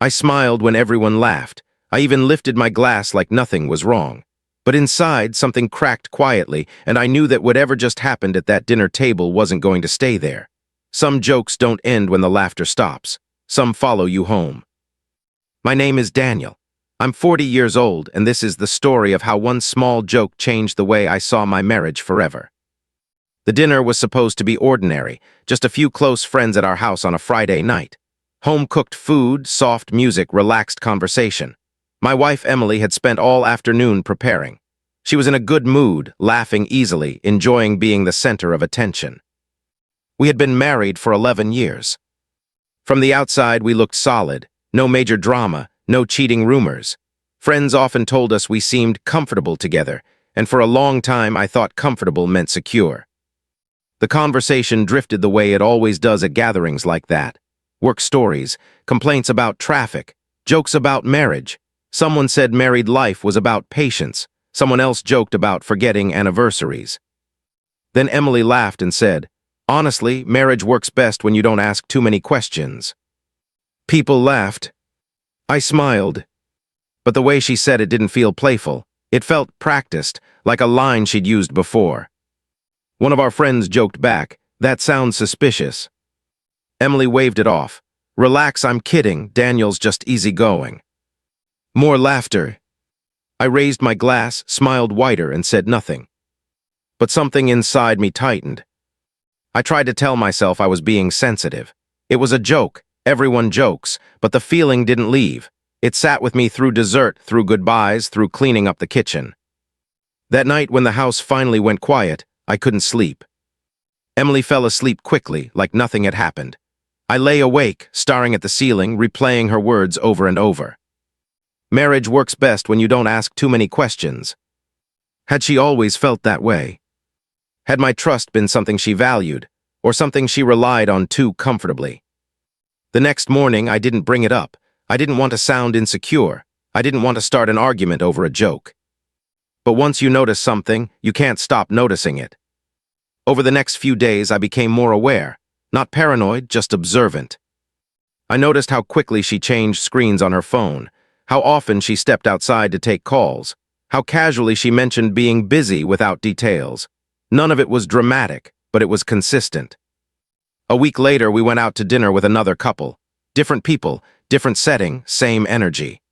I smiled when everyone laughed. I even lifted my glass like nothing was wrong. But inside, something cracked quietly, and I knew that whatever just happened at that dinner table wasn't going to stay there. Some jokes don't end when the laughter stops. Some follow you home. My name is Daniel. I'm 40 years old, and this is the story of how one small joke changed the way I saw my marriage forever. The dinner was supposed to be ordinary, just a few close friends at our house on a Friday night. Home-cooked food, soft music, relaxed conversation. My wife Emily had spent all afternoon preparing. She was in a good mood, laughing easily, enjoying being the center of attention. We had been married for 11 years. From the outside, we looked solid. No major drama, no cheating rumors. Friends often told us we seemed comfortable together, and for a long time I thought comfortable meant secure. The conversation drifted the way it always does at gatherings like that. Work stories, complaints about traffic, jokes about marriage. Someone said married life was about patience. Someone else joked about forgetting anniversaries. Then Emily laughed and said, "Honestly, marriage works best when you don't ask too many questions." People laughed. I smiled. But the way she said it didn't feel playful. It felt practiced, like a line she'd used before. One of our friends joked back, "That sounds suspicious." Emily waved it off. "Relax, I'm kidding. Daniel's just easygoing." More laughter. I raised my glass, smiled wider, and said nothing. But something inside me tightened. I tried to tell myself I was being sensitive. It was a joke. Everyone jokes, but the feeling didn't leave. It sat with me through dessert, through goodbyes, through cleaning up the kitchen. That night when the house finally went quiet, I couldn't sleep. Emily fell asleep quickly, like nothing had happened. I lay awake, staring at the ceiling, replaying her words over and over. Marriage works best when you don't ask too many questions. Had she always felt that way? Had my trust been something she valued, or something she relied on too comfortably? The next morning, I didn't bring it up. I didn't want to sound insecure. I didn't want to start an argument over a joke. But once you notice something, you can't stop noticing it. Over the next few days, I became more aware. Not paranoid, just observant. I noticed how quickly she changed screens on her phone, how often she stepped outside to take calls, how casually she mentioned being busy without details. None of it was dramatic, but it was consistent. A week later, we went out to dinner with another couple. Different people, different setting, same energy.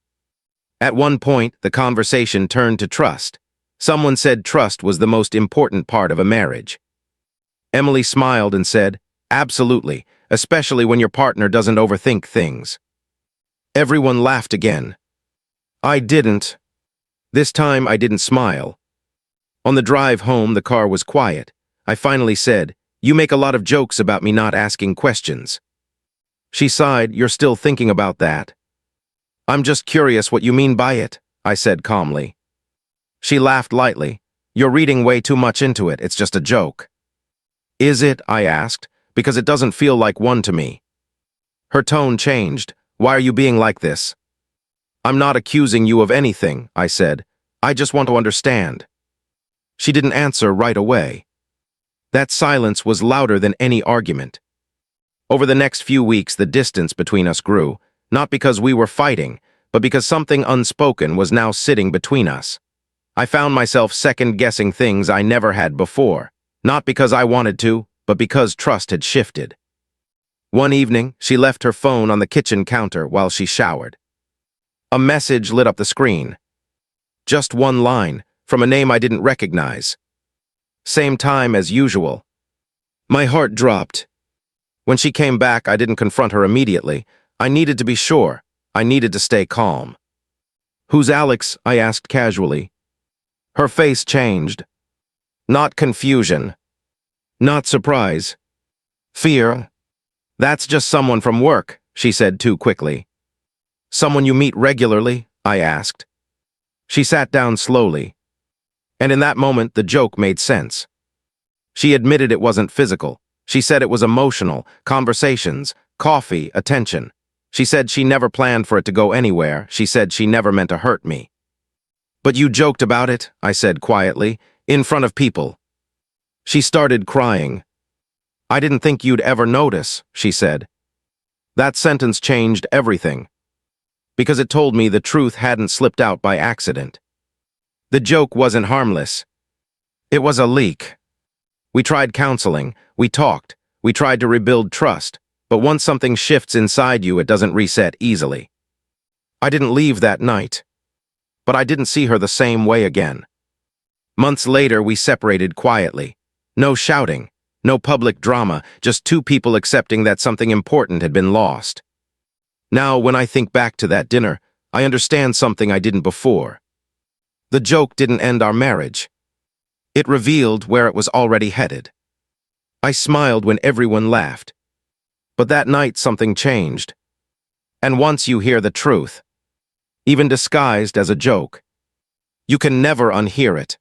At one point, the conversation turned to trust. Someone said trust was the most important part of a marriage. Emily smiled and said, "Absolutely, especially when your partner doesn't overthink things." Everyone laughed again. I didn't. This time I didn't smile. On the drive home, the car was quiet. I finally said, "You make a lot of jokes about me not asking questions." She sighed, "You're still thinking about that." "I'm just curious what you mean by it," I said calmly. She laughed lightly. "You're reading way too much into it. It's just a joke." "Is it?" I asked, "because it doesn't feel like one to me." Her tone changed. "Why are you being like this?" "I'm not accusing you of anything," I said. "I just want to understand." She didn't answer right away. That silence was louder than any argument. Over the next few weeks, the distance between us grew, not because we were fighting, but because something unspoken was now sitting between us. I found myself second-guessing things I never had before. Not because I wanted to, but because trust had shifted. One evening, she left her phone on the kitchen counter while she showered. A message lit up the screen. Just one line, from a name I didn't recognize. Same time as usual. My heart dropped. When she came back, I didn't confront her immediately. I needed to be sure. I needed to stay calm. "Who's Alex?" I asked casually. Her face changed. Not confusion. Not surprise. Fear. "That's just someone from work," she said too quickly. "Someone you meet regularly?" I asked. She sat down slowly. And in that moment, the joke made sense. She admitted it wasn't physical. She said it was emotional, conversations, coffee, attention. She said she never planned for it to go anywhere. She said she never meant to hurt me. "But you joked about it," I said quietly, "in front of people." She started crying. "I didn't think you'd ever notice," she said. That sentence changed everything. because it told me the truth hadn't slipped out by accident. The joke wasn't harmless. It was a leak. We tried counseling, we talked, we tried to rebuild trust, but once something shifts inside you, it doesn't reset easily. I didn't leave that night, but I didn't see her the same way again. Months later, we separated quietly. No shouting, no public drama, just two people accepting that something important had been lost. Now, when I think back to that dinner, I understand something I didn't before. The joke didn't end our marriage. It revealed where it was already headed. I smiled when everyone laughed. But that night something changed. And once you hear the truth, even disguised as a joke, you can never unhear it.